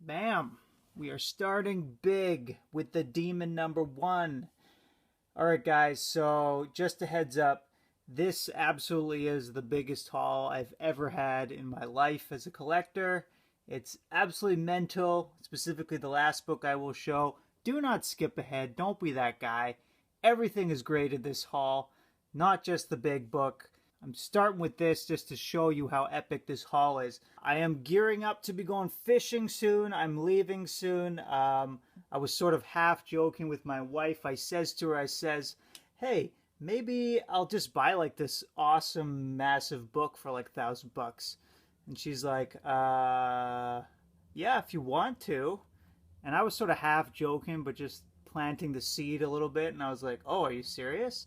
Bam! We are starting big with the Demon #1. Alright guys, so just a heads up, this absolutely is the biggest haul I've ever had in my life as a collector. It's absolutely mental, specifically the last book I will show. Do not skip ahead, don't be that guy. Everything is great in this haul, not just the big book. I'm starting with this just to show you how epic this haul is. I am gearing up to be going fishing soon. I'm leaving soon. I was sort of half joking with my wife. I says to her, hey, maybe I'll just buy like this awesome, massive book for like $1,000. And she's like, yeah, if you want to. And I was sort of half joking, but just planting the seed a little bit. And I was like, oh, are you serious?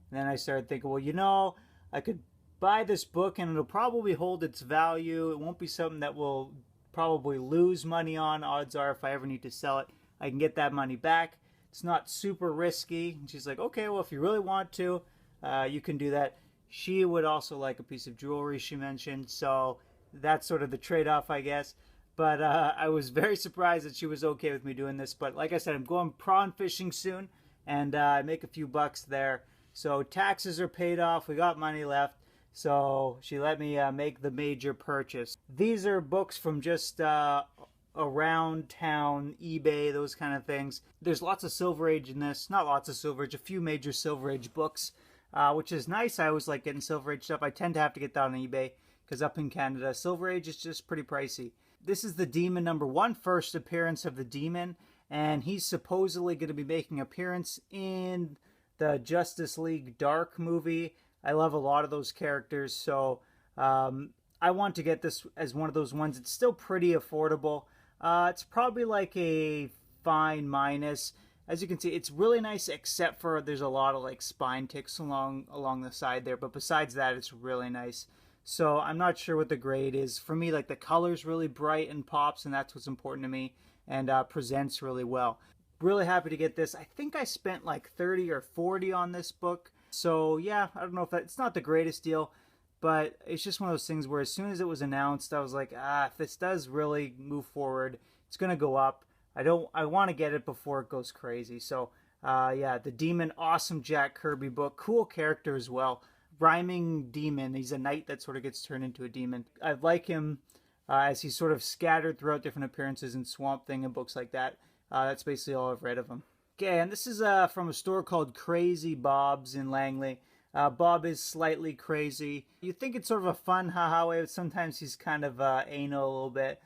And then I started thinking, well, I could buy this book and it'll probably hold its value. It won't be something that will probably lose money on. Odds are if I ever need to sell it, I can get that money back. It's not super risky. And she's like, okay, well, if you really want to, you can do that. She would also like a piece of jewelry, she mentioned. So that's sort of the trade-off, I guess. But I was very surprised that she was okay with me doing this. But like I said, I'm going prawn fishing soon, and I make a few bucks there. So taxes are paid off. We got money left. So she let me make the major purchase. These are books from just around town, eBay, those kind of things. There's lots of Silver Age in this. Not lots of Silver Age, a few major Silver Age books, which is nice. I always like getting Silver Age stuff. I tend to have to get that on eBay because up in Canada, Silver Age is just pretty pricey. This is the Demon #1, first appearance of the Demon, and he's supposedly going to be making an appearance in the Justice League Dark movie. I love a lot of those characters, so I want to get this as one of those ones. It's still pretty affordable. It's probably like a fine minus. As you can see, it's really nice, except for there's a lot of like spine ticks along the side there. But besides that, it's really nice. So I'm not sure what the grade is. For me, like the color's really bright and pops, and that's what's important to me, and presents really well. Really happy to get this. I think I spent like 30 or 40 on this book. So yeah, I don't know if it's not the greatest deal, but it's just one of those things where as soon as it was announced, I was like, if this does really move forward, it's going to go up. I want to get it before it goes crazy. So yeah, the Demon, awesome Jack Kirby book. Cool character as well. Rhyming demon. He's a knight that sort of gets turned into a demon. I like him as he's sort of scattered throughout different appearances in Swamp Thing and books like that. That's basically all I've read of him. Okay, and this is from a store called Crazy Bob's in Langley. Bob is slightly crazy. You think it's sort of a fun haha way, but sometimes he's kind of anal a little bit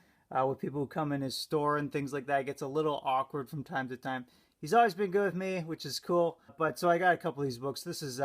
with people who come in his store and things like that. It gets a little awkward from time to time. He's always been good with me, which is cool. But so I got a couple of these books. This is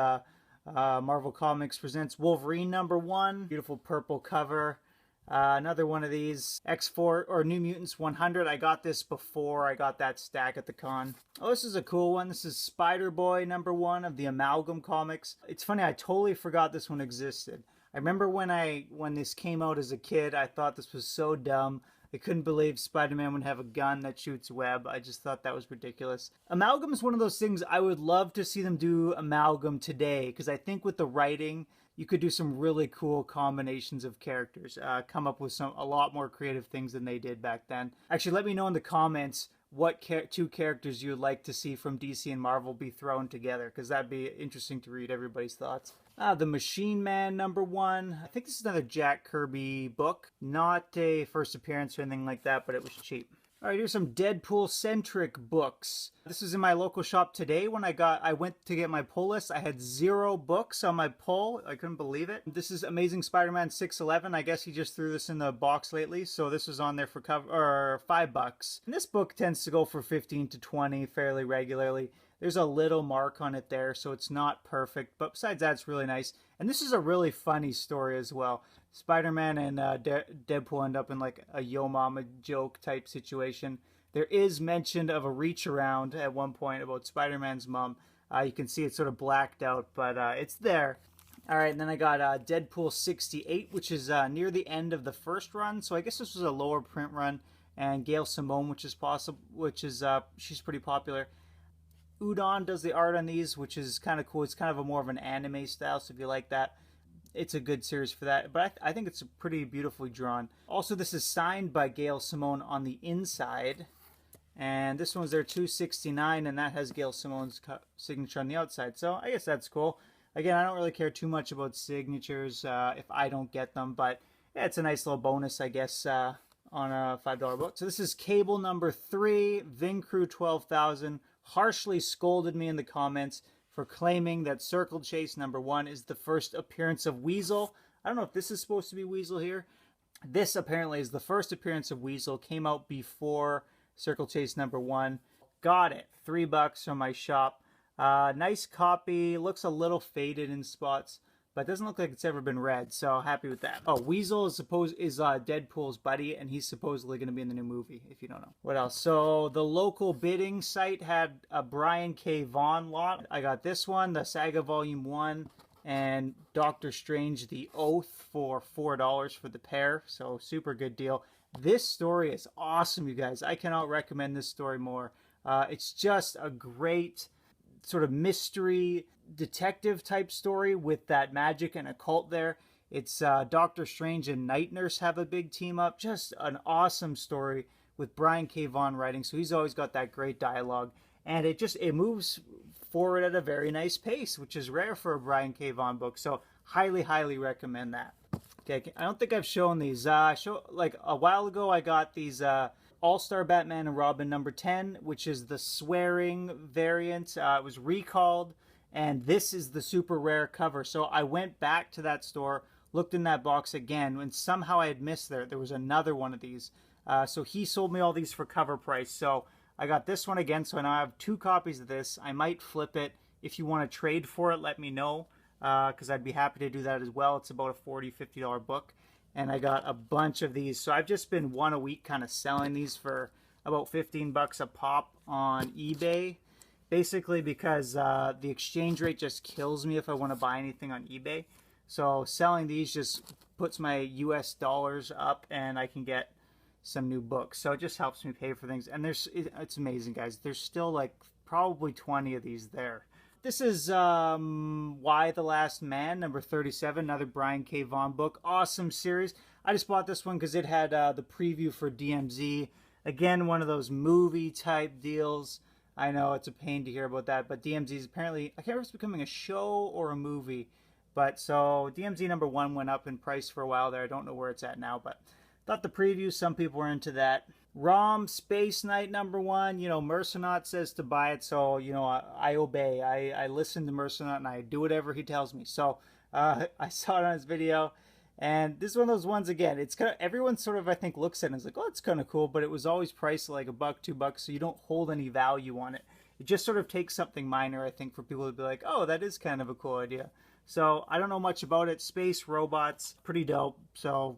Marvel Comics presents Wolverine #1. Beautiful purple cover. Another one of these, X-Force or New Mutants 100. I got this before I got that stack at the con. Oh, this is a cool one. This is Spider-Boy #1 of the Amalgam Comics. It's funny, I totally forgot this one existed. I remember when this came out as a kid, I thought this was so dumb. I couldn't believe Spider-Man would have a gun that shoots web. I just thought that was ridiculous. Amalgam is one of those things I would love to see them do Amalgam today, because I think with the writing, you could do some really cool combinations of characters. Come up with a lot more creative things than they did back then. Actually, let me know in the comments what two characters you would like to see from DC and Marvel be thrown together, because that'd be interesting to read everybody's thoughts. The Machine Man #1. I think this is another Jack Kirby book. Not a first appearance or anything like that, but it was cheap. Alright, here's some Deadpool-centric books. This was in my local shop today when I went to get my pull list. I had 0 books on my pull. I couldn't believe it. This is Amazing Spider-Man 611. I guess he just threw this in the box lately, so this was on there for $5. And this book tends to go for 15 to 20 fairly regularly. There's a little mark on it there, so it's not perfect, but besides that, it's really nice. And this is a really funny story as well. Spider-Man and Deadpool end up in like a Yo Mama joke type situation. There is mention of a reach around at one point about Spider-Man's mom. You can see it's sort of blacked out, but it's there. Alright, and then I got Deadpool 68, which is near the end of the first run, so I guess this was a lower print run. And Gail Simone, which is she's pretty popular. Udon does the art on these, which is kind of cool. It's kind of more of an anime style, so if you like that. it's a good series for that. But I think it's pretty beautifully drawn. Also, this is signed by Gail Simone on the inside. And this one's their 269, and that has Gail Simone's signature on the outside. So I guess that's cool. Again, I don't really care too much about signatures if I don't get them. But yeah, it's a nice little bonus, I guess, on a $5 book. So this is Cable number 3, Ving Crew 12,000. Harshly scolded me in the comments for claiming that Circle Chase number 1 is the first appearance of Weasel. I don't know if this is supposed to be Weasel here. This apparently is the first appearance of Weasel. Came out before Circle Chase number 1. Got it. $3 from my shop. Nice copy. Looks a little faded in spots, but doesn't look like it's ever been read, so happy with that. Oh, Weasel is Deadpool's buddy, and he's supposedly going to be in the new movie, if you don't know. What else? So the local bidding site had a Brian K. Vaughan lot. I got this one, the Saga Volume 1, and Doctor Strange, The Oath for $4 for the pair, so super good deal. This story is awesome, you guys. I cannot recommend this story more. It's just a great sort of mystery detective type story with that magic and occult there. It's Doctor Strange and Night Nurse have a big team up. Just an awesome story with Brian K. Vaughan writing. So he's always got that great dialogue. And it moves forward at a very nice pace, which is rare for a Brian K. Vaughan book. So highly, highly recommend that. Okay, I don't think I've shown these. Like a while ago, I got these All-Star Batman and Robin number 10, which is the swearing variant. It was recalled, and this is the super rare cover. So I went back to that store, looked in that box again, and somehow I had missed there was another one of these. So he sold me all these for cover price. So I got this one again, so now I have 2 copies of this. I might flip it. If you want to trade for it, let me know, because I'd be happy to do that as well. It's about a $40, $50 book. And I got a bunch of these. So I've just been one a week kind of selling these for about 15 bucks a pop on eBay. Basically because the exchange rate just kills me if I want to buy anything on eBay. So selling these just puts my US dollars up and I can get some new books. So it just helps me pay for things. And it's amazing, guys. There's still like probably 20 of these there. This is Why the Last Man, number 37, another Brian K. Vaughan book. Awesome series. I just bought this one because it had the preview for DMZ. Again, one of those movie-type deals. I know it's a pain to hear about that, but DMZ is apparently, I can't remember if it's becoming a show or a movie. But so DMZ number 1 went up in price for a while there. I don't know where it's at now, but thought the preview, some people were into that. ROM Space Knight number 1, you know, Mercenaut says to buy it, so, you know, I obey. I listen to Mercenaut and I do whatever he tells me. So I saw it on his video, and this is one of those ones, again, it's kind of, everyone sort of, I think, looks at it and is like, oh, it's kind of cool, but it was always priced like $1, $2, so you don't hold any value on it. It just sort of takes something minor, I think, for people to be like, oh, that is kind of a cool idea. So I don't know much about it. Space robots, pretty dope. So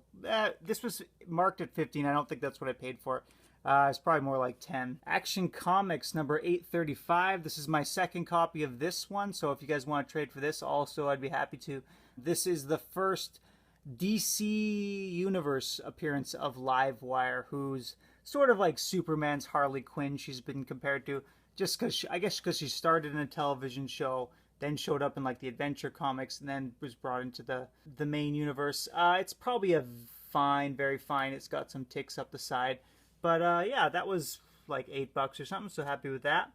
this was marked at 15. I don't think that's what I paid for it. It's probably more like 10. Action Comics number 835. This is my second copy of this one. So if you guys want to trade for this, also I'd be happy to. This is the first DC Universe appearance of Livewire, who's sort of like Superman's Harley Quinn. She's been compared to, just because I guess because she started in a television show, then showed up in like the Adventure Comics, and then was brought into the main universe. It's probably a fine, very fine. It's got some ticks up the side, but yeah, that was like $8 or something. So happy with that.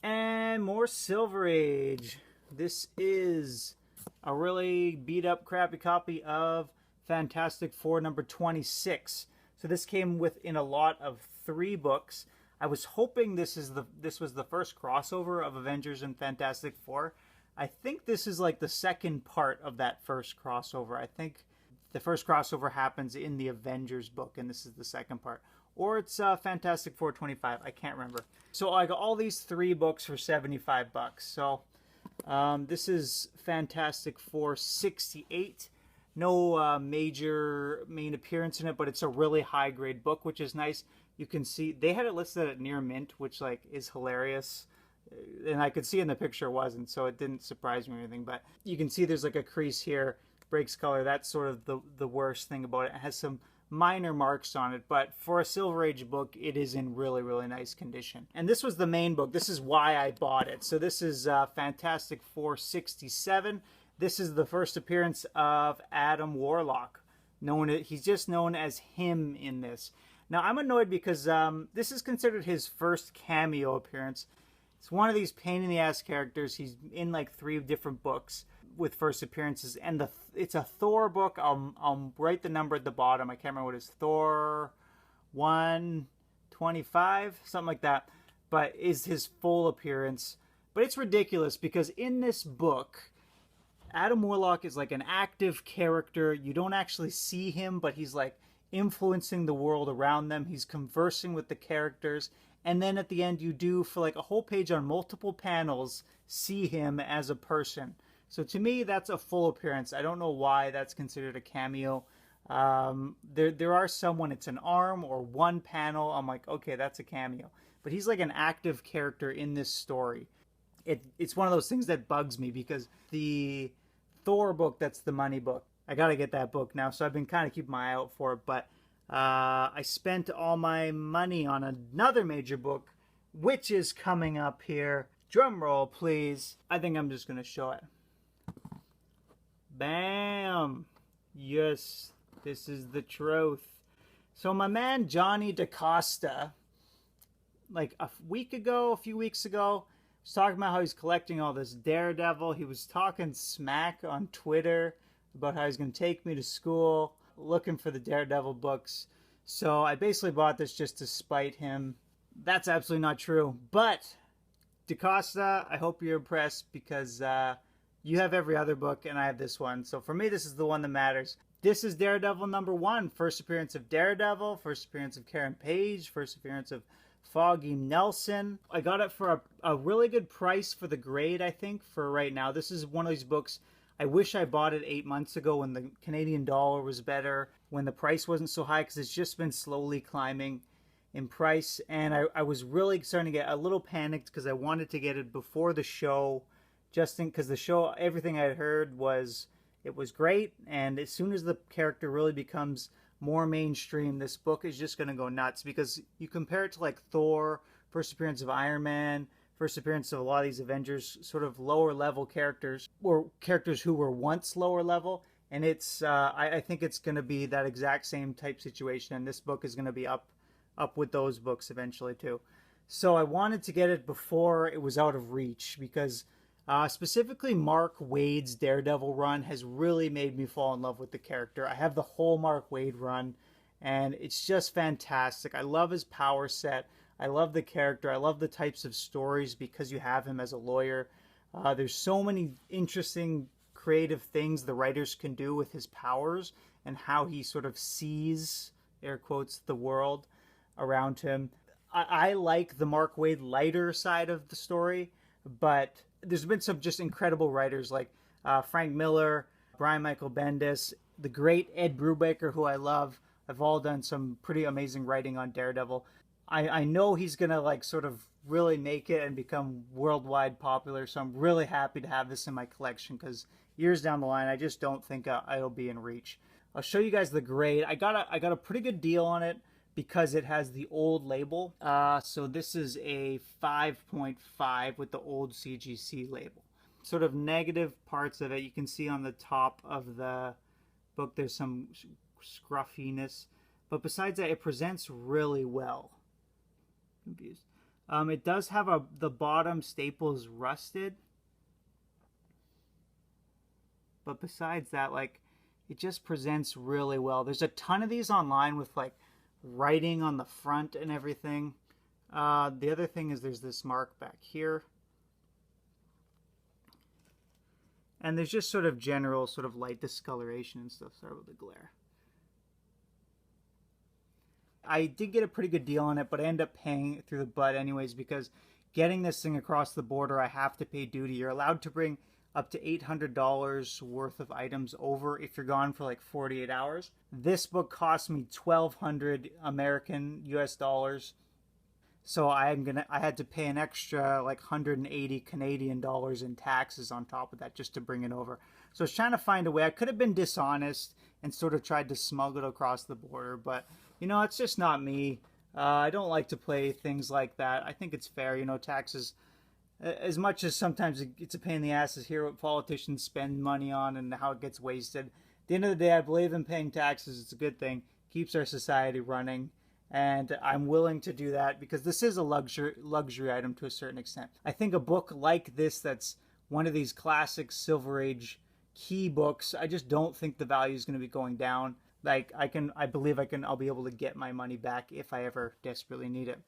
And more Silver Age. This is a really beat up, crappy copy of Fantastic Four number 26. So this came within a lot of 3 books. I was hoping this was the first crossover of Avengers and Fantastic Four. I think this is like the second part of that first crossover. I think the first crossover happens in the Avengers book, and this is the second part. Or it's Fantastic Four 25. I can't remember. So I got all these 3 books for 75 bucks. So this is Fantastic Four 68. No major main appearance in it, but it's a really high grade book, which is nice. You can see they had it listed at near mint, which like is hilarious, and I could see in the picture it wasn't, so it didn't surprise me or anything. But you can see there's like a crease here, breaks color. That's sort of the worst thing about it. It has some minor marks on it, but for a Silver Age book, it is in really, really nice condition. And this was the main book. This is why I bought it. So this is Fantastic Four 67. this is the first appearance of Adam Warlock. He's just known as him in this. Now, I'm annoyed because this is considered his first cameo appearance. It's one of these pain-in-the-ass characters. He's in like 3 different books with first appearances, and it's a Thor book. I'll write the number at the bottom. I can't remember what it is. Thor 125, something like that. But is his full appearance. But it's ridiculous because in this book, Adam Warlock is like an active character. You don't actually see him, but he's like influencing the world around them. He's conversing with the characters. And then at the end, you do, for like a whole page on multiple panels, see him as a person. So to me, that's a full appearance. I don't know why that's considered a cameo. There are some when it's an arm or one panel. I'm like, okay, that's a cameo. But he's like an active character in this story. It's one of those things that bugs me because the Thor book, that's the money book. I gotta get that book now, so I've been kind of keeping my eye out for it. But I spent all my money on another major book, which is coming up here. Drum roll, please. I think I'm just gonna show it. Bam! Yes, this is the truth. So my man Johnny DaCosta, like a few weeks ago, was talking about how he's collecting all this Daredevil. He was talking smack on Twitter about how he's going to take me to school, looking for the Daredevil books. So I basically bought this just to spite him. That's absolutely not true. But DaCosta, I hope you're impressed because you have every other book and I have this one. So for me, this is the one that matters. This is Daredevil #1. First appearance of Daredevil, first appearance of Karen Page, first appearance of Foggy Nelson. I got it for a really good price for the grade, I think, for right now. This is one of these books, I wish I bought it 8 months ago when the Canadian dollar was better, when the price wasn't so high, because it's just been slowly climbing in price. And I was really starting to get a little panicked because I wanted to get it before the show, because the show, everything I had heard was, it was great. And as soon as the character really becomes more mainstream, this book is just going to go nuts, because you compare it to like Thor, first appearance of Iron Man, first appearance of a lot of these Avengers, sort of lower level characters, or characters who were once lower level, and it's I think it's going to be that exact same type situation, and this book is going to be up with those books eventually too. So I wanted to get it before it was out of reach, because specifically Mark Waid's Daredevil run has really made me fall in love with the character. I have the whole Mark Waid run, and it's just fantastic. I love his power set. I love the character. I love the types of stories because you have him as a lawyer. There's so many interesting, creative things the writers can do with his powers and how he sort of sees, air quotes, the world around him. I like the Mark Waid lighter side of the story, but there's been some just incredible writers like Frank Miller, Brian Michael Bendis, the great Ed Brubaker, who I love. Have all done some pretty amazing writing on Daredevil. I know he's going to like sort of really make it and become worldwide popular, so I'm really happy to have this in my collection, because years down the line, I just don't think it'll be in reach. I'll show you guys the grade. I got a pretty good deal on it because it has the old label. So this is a 5.5 with the old CGC label. Sort of negative parts of it, you can see on the top of the book there's some scruffiness, but besides that, it presents really well. Confused. It does have the bottom staples rusted, but besides that, like, it just presents really well. There's a ton of these online with like writing on the front and everything. The other thing is there's this mark back here, and there's just sort of general sort of light discoloration and stuff. Sorry about the glare. I did get a pretty good deal on it, but I ended up paying it through the butt anyways, because getting this thing across the border, I have to pay duty. You're allowed to bring up to $800 worth of items over if you're gone for like 48 hours. This book cost me $1,200 American US dollars. So I had to pay an extra like 180 Canadian dollars in taxes on top of that just to bring it over. So I was trying to find a way. I could have been dishonest and sort of tried to smuggle it across the border, but you know, it's just not me. I don't like to play things like that. I think it's fair, you know, taxes. as much as sometimes it's a pain in the ass to hear what politicians spend money on and how it gets wasted, at the end of the day, I believe in paying taxes. It's a good thing. Keeps our society running. And I'm willing to do that because this is a luxury item to a certain extent. I think a book like this, that's one of these classic Silver Age key books, I just don't think the value is going to be going down. Like I'll be able to get my money back if I ever desperately need it.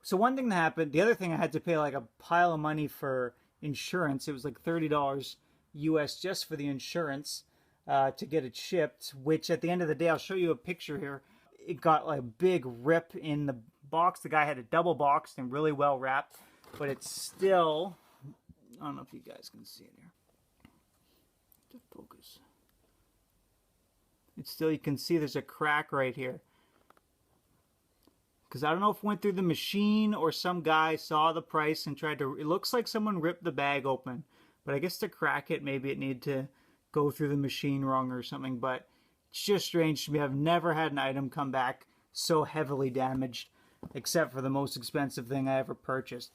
So one thing that happened, the other thing, I had to pay like a pile of money for insurance. It was like $30 US just for the insurance to get it shipped, which at the end of the day, I'll show you a picture here. It got like a big rip in the box. The guy had it double boxed and really well wrapped, but it's still, I don't know if you guys can see it here. To focus. It's still, you can see there's a crack right here. Because I don't know if it went through the machine or some guy saw the price and tried to, it looks like someone ripped the bag open. But I guess to crack it, maybe it needed to go through the machine wrong or something. But it's just strange to me. I've never had an item come back so heavily damaged, except for the most expensive thing I ever purchased.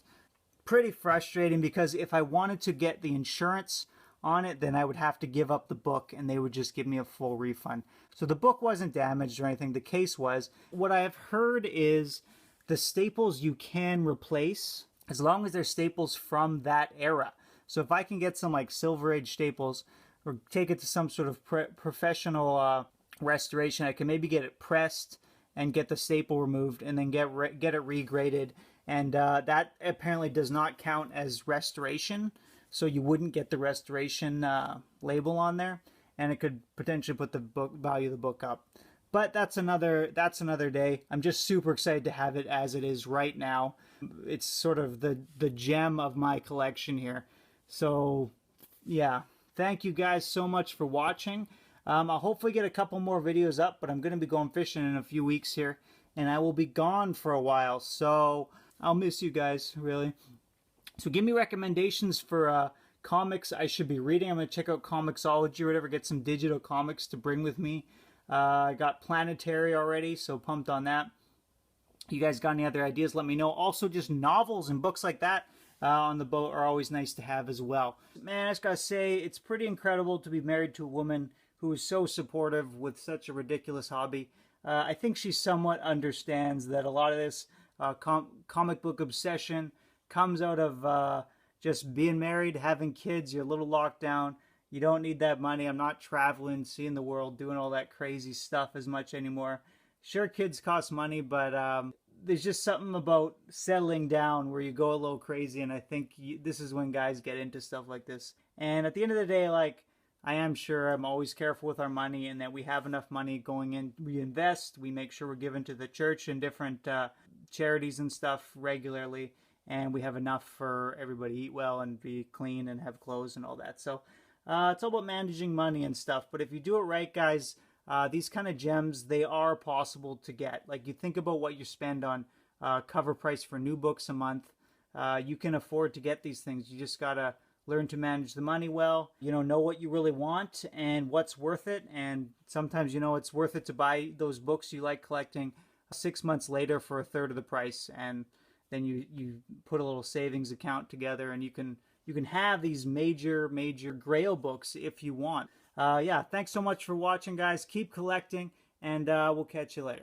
Pretty frustrating because if I wanted to get the insurance on it, then I would have to give up the book and they would just give me a full refund. So the book wasn't damaged or anything. The case was. What I have heard is the staples you can replace as long as they're staples from that era. So if I can get some like Silver Age staples or take it to some sort of professional restoration, I can maybe get it pressed and get the staple removed and then get it regraded. And that apparently does not count as restoration. So you wouldn't get the restoration label on there, and it could potentially put the value of the book up. But that's another day. I'm just super excited to have it as it is right now. It's sort of the gem of my collection here. So yeah, thank you guys so much for watching. I'll hopefully get a couple more videos up, but I'm going to be going fishing in a few weeks here, and I will be gone for a while. So I'll miss you guys, really. So give me recommendations for comics I should be reading. I'm going to check out Comixology or whatever, get some digital comics to bring with me. I got Planetary already, so pumped on that. You guys got any other ideas, let me know. Also, just novels and books like that on the boat are always nice to have as well. Man, I just got to say, it's pretty incredible to be married to a woman who is so supportive with such a ridiculous hobby. I think she somewhat understands that a lot of this comic book obsession comes out of just being married, having kids. You're a little locked down. You don't need that money. I'm not traveling, seeing the world, doing all that crazy stuff as much anymore. Sure, kids cost money, but there's just something about settling down where you go a little crazy, and I think this is when guys get into stuff like this. And at the end of the day, like, I am sure I'm always careful with our money and that we have enough money going in. We invest. We make sure we're giving to the church and different charities and stuff regularly. And we have enough for everybody to eat well and be clean and have clothes and all that. So it's all about managing money and stuff. But if you do it right, guys, these kind of gems, they are possible to get. Like, you think about what you spend on cover price for new books a month. You can afford to get these things. You just got to learn to manage the money well. Know what you really want and what's worth it. And sometimes, it's worth it to buy those books you like collecting 6 months later for a third of the price. And then you put a little savings account together, and you can have these major Grail books if you want. Yeah, thanks so much for watching, guys. Keep collecting, and we'll catch you later.